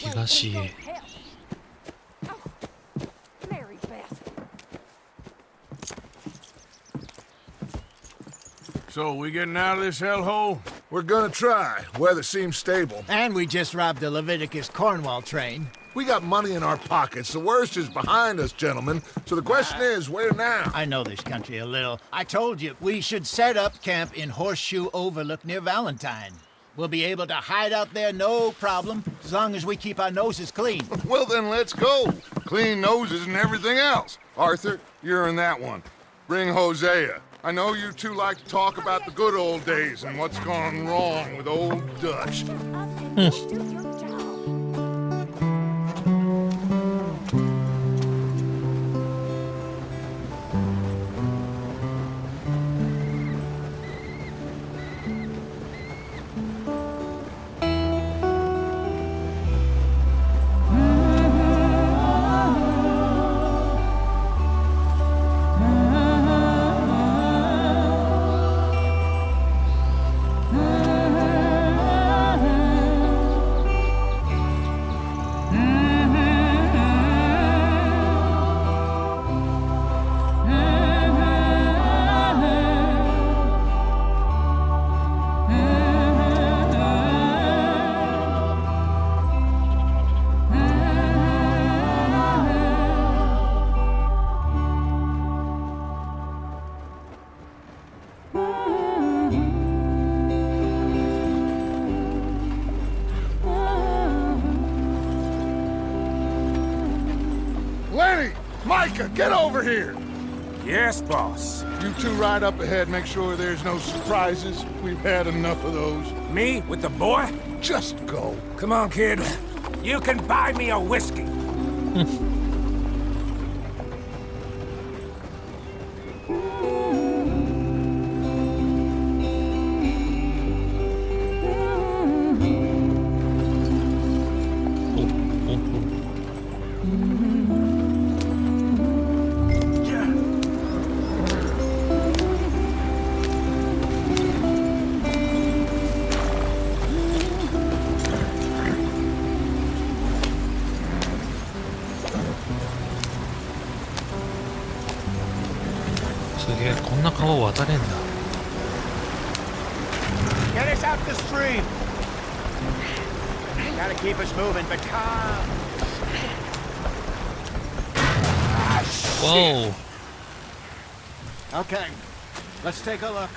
東へ。So, we getting out of this hellhole? We're gonna try. Weather seems stable. And we just robbed the Leviticus Cornwall train. We got money in our pockets. The worst is behind us, gentlemen. So the question is, where now? I know this country a little. I told you, we should set up camp in Horseshoe Overlook near Valentine. We'll be able to hide out there, no problem, as long as we keep our noses clean. Well, then let's go. Clean noses and everything else. Arthur, you're in that one. Bring Hosea. I know you two like to talk about the good old days and what's gone wrong with old Dutch. Micah, get over here! Yes, boss. You two ride up ahead, make sure there's no surprises. We've had enough of those. Me with the boy? Just go. Come on, kid. You can buy me a whiskey. Get us out the stream. Gotta keep us moving, but calm. Whoa. Okay, let's take a look.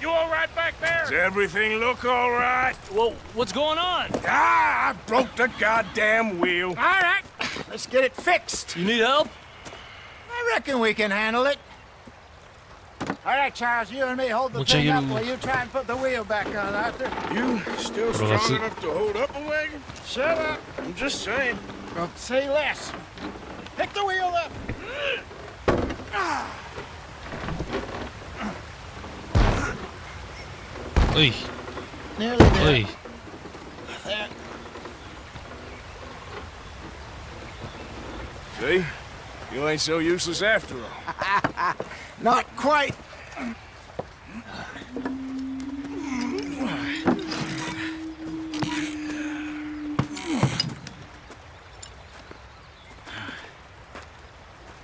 You all right back there? Does everything look all right? Well, what's going on? Ah, I broke the goddamn wheel. All right, let's get it fixed. You need help? I reckon we can handle it. All right, Charles, you and me hold the thing up while you try and put the wheel back on, Arthur. You still strong enough to hold up a wagon? Shut up. I'm just saying. Don't say less. Pick the wheel up. Oi. Nearly there. Oi. There. See? You ain't so useless after all. Not quite.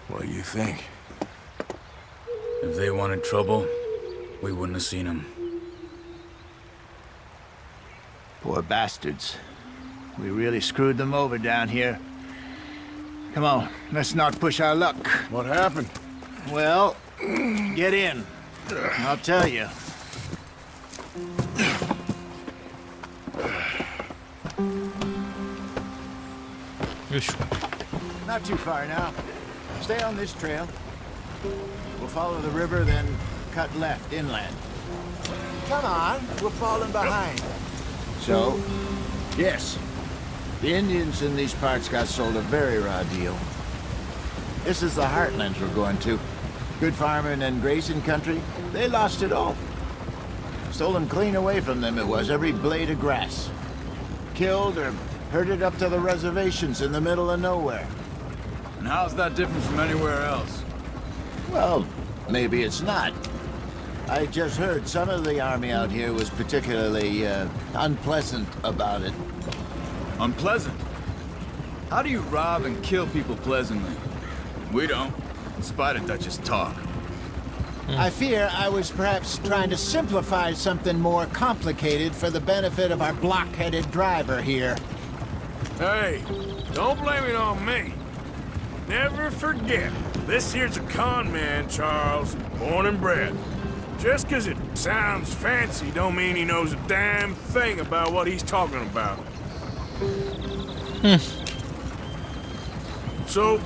What do you think? If they wanted trouble, we wouldn't have seen them. Poor bastards. We really screwed them over down here. Come on, let's not push our luck. What happened? Well, get in. I'll tell you. Not too far now. Stay on this trail. We'll follow the river, then cut left inland. Come on, we're falling behind. So, yes, the Indians in these parts got sold a very raw deal. This is the heartlands we're going to. Good farming and grazing country, they lost it all. Stolen clean away from them it was, every blade of grass. Killed or herded up to the reservations in the middle of nowhere. And how's that different from anywhere else? Well, maybe it's not. I just heard some of the army out here was particularly unpleasant about it. Unpleasant? How do you rob and kill people pleasantly? We don't, in spite of Dutch's talk. I fear I was perhaps trying to simplify something more complicated for the benefit of our block-headed driver here. Hey, don't blame it on me. Never forget, this here's a con man, Charles, born and bred. Just 'cause it sounds fancy don't mean he knows a damn thing about what he's talking about. So,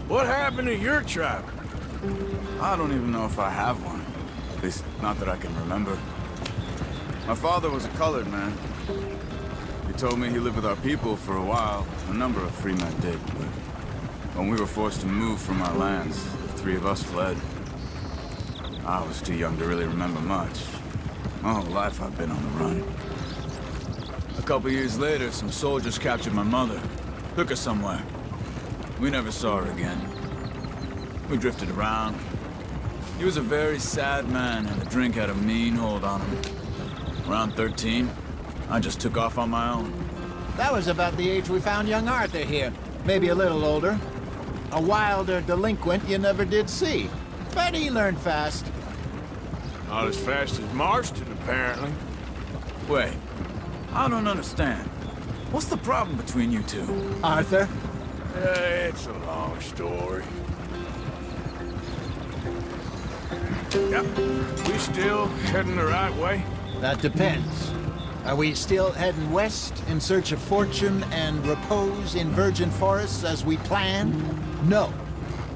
what happened to your tribe? I don't even know if I have one. At least, not that I can remember. My father was a colored man. He told me he lived with our people for a while. A number of free men did, but when we were forced to move from our lands, the three of us fled. I was too young to really remember much. My whole life I've been on the run. A couple years later, some soldiers captured my mother. Took her somewhere. We never saw her again. We drifted around. He was a very sad man, and the drink had a mean hold on him. Around 13, I just took off on my own. That was about the age we found young Arthur here. Maybe a little older. A wilder delinquent you never did see. But he learned fast. Not as fast as Marston, apparently. Wait, I don't understand. What's the problem between you two? Arthur? It's a long story. Yep, we still heading the right way? That depends. Are we still heading west in search of fortune and repose in virgin forests as we planned? No.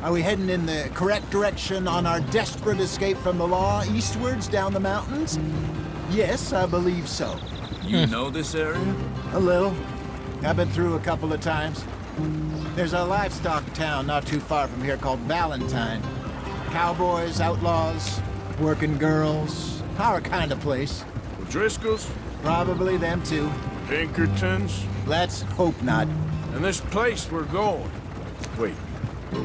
Are we heading in the correct direction on our desperate escape from the law eastwards down the mountains? Yes, I believe so. You know this area? A little. I've been through a couple of times. There's a livestock town not too far from here called Valentine. Cowboys, outlaws, working girls, our kind of place. The Driscolls? Probably them too. Pinkertons? Let's hope not. And this place we're going. Wait,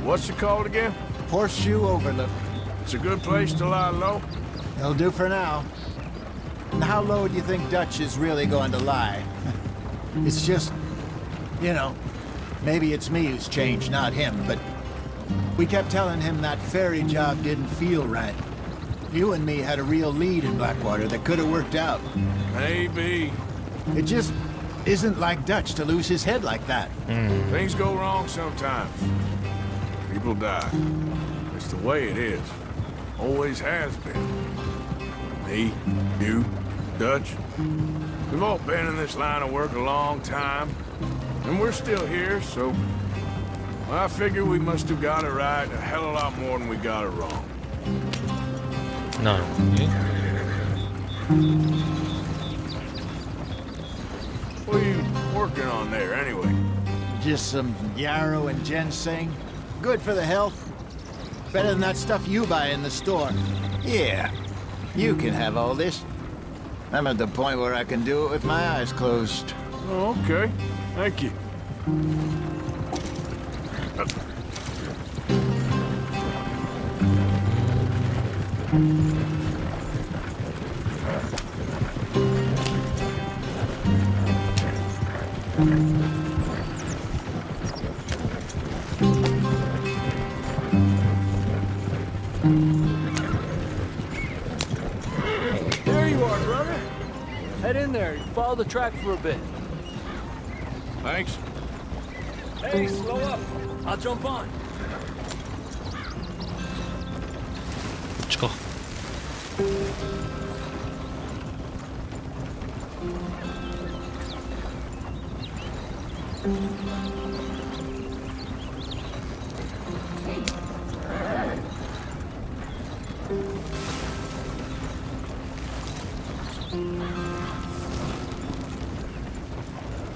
what's it called again? Horseshoe Overlook. It's a good place to lie low? It'll do for now. And how low do you think Dutch is really going to lie? It's just, you know, maybe it's me who's changed, not him, but we kept telling him that ferry job didn't feel right. You and me had a real lead in Blackwater that could have worked out. Maybe. It just isn't like Dutch to lose his head like that. Things go wrong sometimes. People die. It's the way it is. Always has been. Me, you, Dutch. We've all been in this line of work a long time. And we're still here, so... I figure we must have got it right a hell of a lot more than we got it wrong. なるほどね。What are you working on there, anyway? Just some yarrow and ginseng. Good for the health. Better than that stuff you buy in the store. Yeah, you can have all this. I'm at the point where I can do it with my eyes closed. Oh, okay. Thank you. There you are, brother. Head in there. Follow the track for a bit. Thanks. Hey, slow up. I'll jump on. こっちか。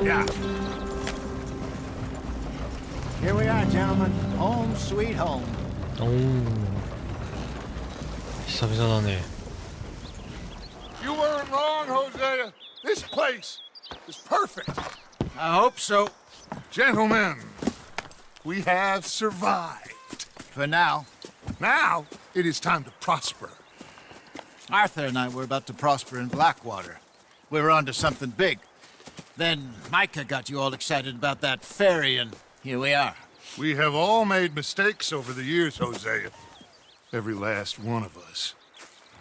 Yeah. Here we are, gentlemen. Home sweet home. おお。久々だね。You weren't wrong, Hosea. This place is perfect. I hope so. Gentlemen, we have survived. For now. Now, it is time to prosper. Arthur and I were about to prosper in Blackwater. We were onto something big. Then Micah got you all excited about that ferry, and here we are. We have all made mistakes over the years, Hosea. Every last one of us.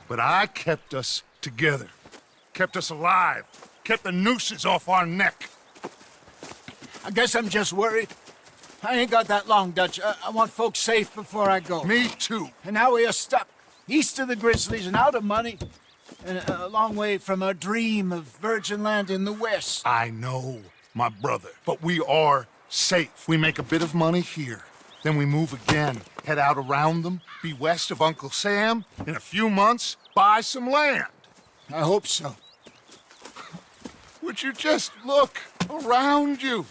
But I kept us together. Kept us alive. Kept the nooses off our neck. I guess I'm just worried. I ain't got that long, Dutch. I want folks safe before I go. Me too. And now we are stuck, east of the Grizzlies and out of money, and a long way from our dream of virgin land in the west. I know, my brother, but we are safe. We make a bit of money here. Then we move again, head out around them, be west of Uncle Sam. In a few months, buy some land. I hope so. Would you just look around you?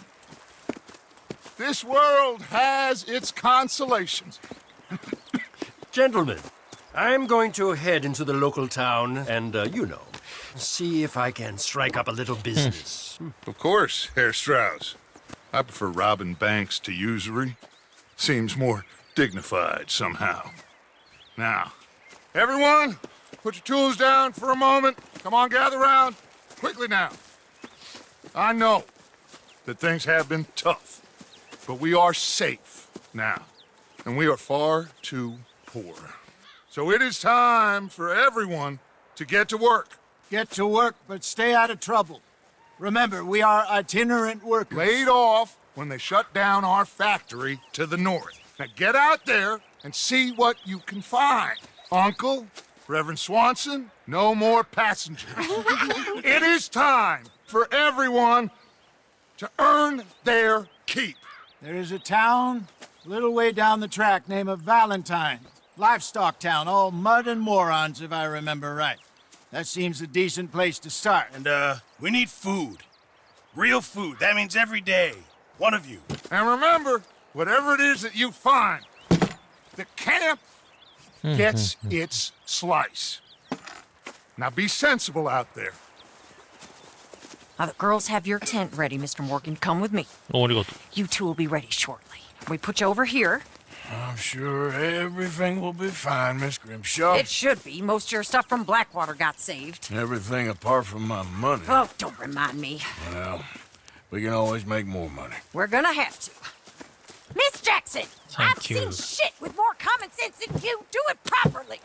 This world has its consolations. Gentlemen, I'm going to head into the local town and, see if I can strike up a little business. Of course, Herr Strauss. I prefer robbing banks to usury. Seems more dignified somehow. Now, everyone, put your tools down for a moment. Come on, gather round. Quickly now. I know that things have been tough, but we are safe now, and we are far too poor. So it is time for everyone to get to work. Get to work, but stay out of trouble. Remember, we are itinerant workers. Laid off when they shut down our factory to the north. Now get out there and see what you can find. Uncle, Reverend Swanson, no more passengers. It is time for everyone to earn their keep. There is a town a little way down the track named Valentine. Livestock town, all mud and morons, if I remember right. That seems a decent place to start. And, we need food. Real food. That means every day. One of you. And remember, whatever it is that you find, the camp gets its slice. Now be sensible out there. Now the girls have your tent ready, Mr. Morgan. Come with me. ありがとう。 You two will be ready shortly. We put you over here. I'm sure everything will be fine, Miss Grimshaw. It should be. Most of your stuff from Blackwater got saved. Everything apart from my money. Oh, don't remind me. Well, we can always make more money. We're gonna have to. Miss Jackson, Thank I've you. seen shit with more common sense than you. Do it properly.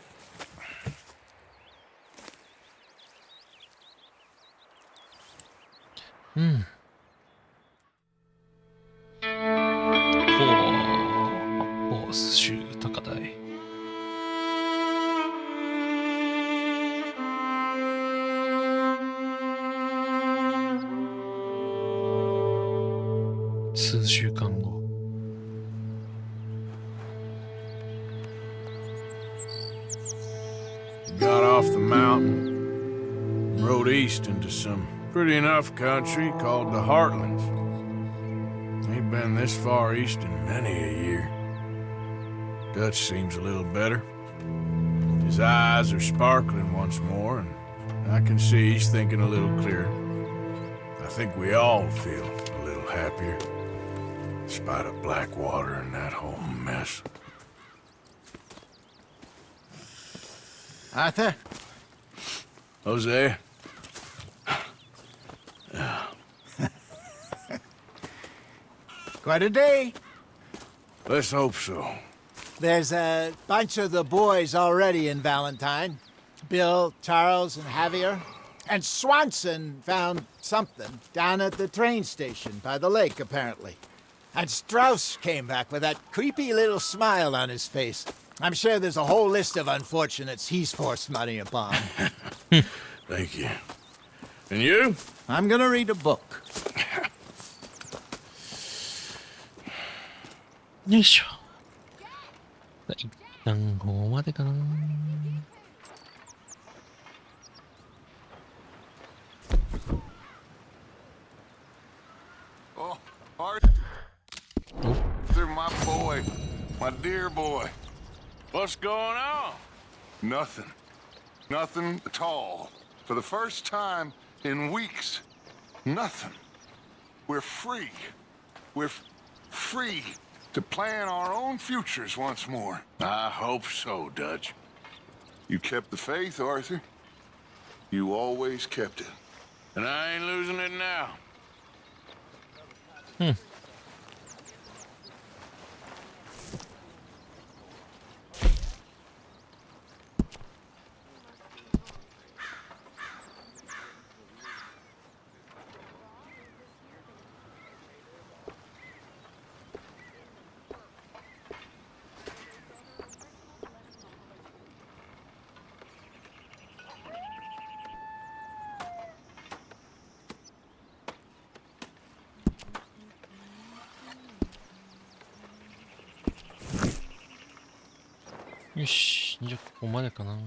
Hmm. ボス集高台。数週間後。Got off the mountain, rode east into some pretty enough country called the Heartlands. Ain't been this far east in many a year. Dutch seems a little better. His eyes are sparkling once more, and I can see he's thinking a little clearer. I think we all feel a little happier, in spite of Blackwater and that whole mess. Arthur? Jose? Quite a day. Let's hope so. There's a bunch of the boys already in Valentine. Bill, Charles, and Javier. And Swanson found something down at the train station by the lake, apparently. And Strauss came back with that creepy little smile on his face. I'm sure there's a whole list of unfortunates he's forced money upon. Thank you. And you? I'm gonna read a book. よいしょ。一旦ここまでかな。Oh, Arthur, my boy, my dear boy. What's going on? Nothing. Nothing at all. For the first time in weeks, nothing. We're free. We're free to plan our own futures once more. I hope so, Dutch. You kept the faith, Arthur. You always kept it. And I ain't losing it now.よし、じゃあここまでかな。